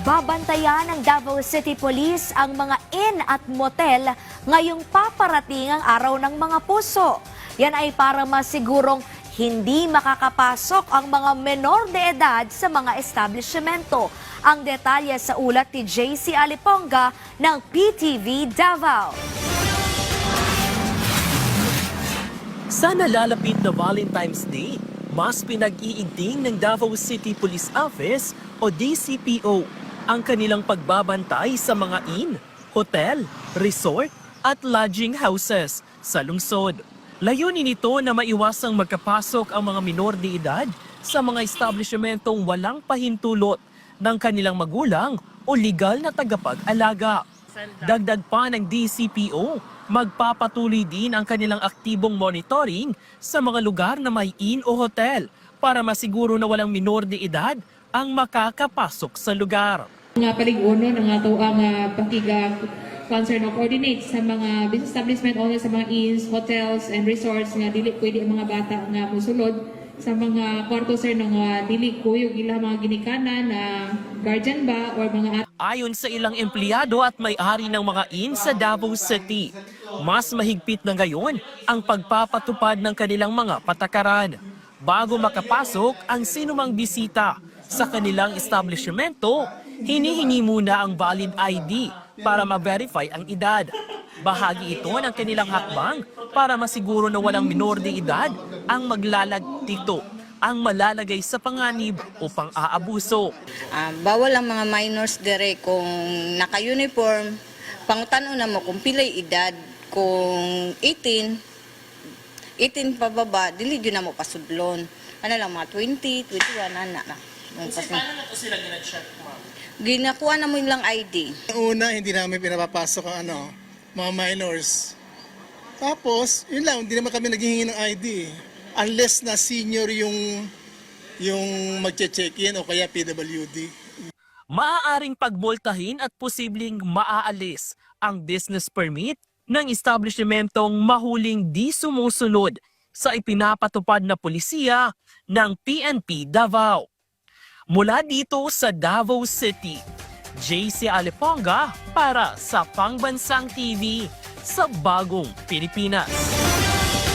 Babantayan ng Davao City Police ang mga inn at motel ngayong paparating ang araw ng mga puso. Yan ay para masigurong hindi makakapasok ang mga menor de edad sa mga establishmento. Ang detalye sa ulat ni JC Aliponga ng PTV Davao. Sa nalalapit na Valentine's Day, mas pinag-iigting ng Davao City Police Office o DCPO ang kanilang pagbabantay sa mga inn, hotel, resort at lodging houses sa lungsod. Layunin nito na maiwasang magkapasok ang mga minor de edad sa mga establishmentong walang pahintulot ng kanilang magulang o legal na tagapag-alaga. Dagdag pa ng DCPO, magpapatuloy din ang kanilang aktibong monitoring sa mga lugar na may inn o hotel para masiguro na walang minor de edad ang makakapasok sa lugar. Nga paliguno ng ato ang pakiga concern o coordinate sa mga business establishment owner sa mga inns, hotels, and resorts nga dili pwede ang mga bata nga musulod sa mga kwarto sir nga dili kuyog ilang mga ginikanan na guardian ba or mga Ayon sa ilang empleyado at may-ari ng mga inn sa Davao City, mas mahigpit na ngayon ang pagpapatupad ng kanilang mga patakaran bago makapasok ang sinumang bisita sa kanilang establishmento. Hinihingi muna ang valid ID para ma-verify ang edad. Bahagi ito ng kanilang hakbang para masiguro na walang minor de edad ang maglalagtito, ang malalagay sa panganib o pang-aabuso. Bawal ang mga minors dire kung naka-uniform, pangutano na mo kung pilay edad, kung 18 pababa, dili yun na mo pasudlon. Ano lang, mga 20, 21, na. Kasi paano na ito sila gina-check, ma'am? Ginakuha na mo yung ID. Una, hindi namin pinapapasok ang mga minors. Tapos, yun lang, hindi naman kami naghihingi ng ID. Unless na senior yung magche-check-in o kaya PWD. Maaaring pagmultahin at posibleng maaalis ang business permit ng establishmentong mahuling di sumusunod sa ipinapatupad na pulisiya ng PNP Davao. Mula dito sa Davao City, JC Aliponga para sa Pangbansang TV sa Bagong Pilipinas.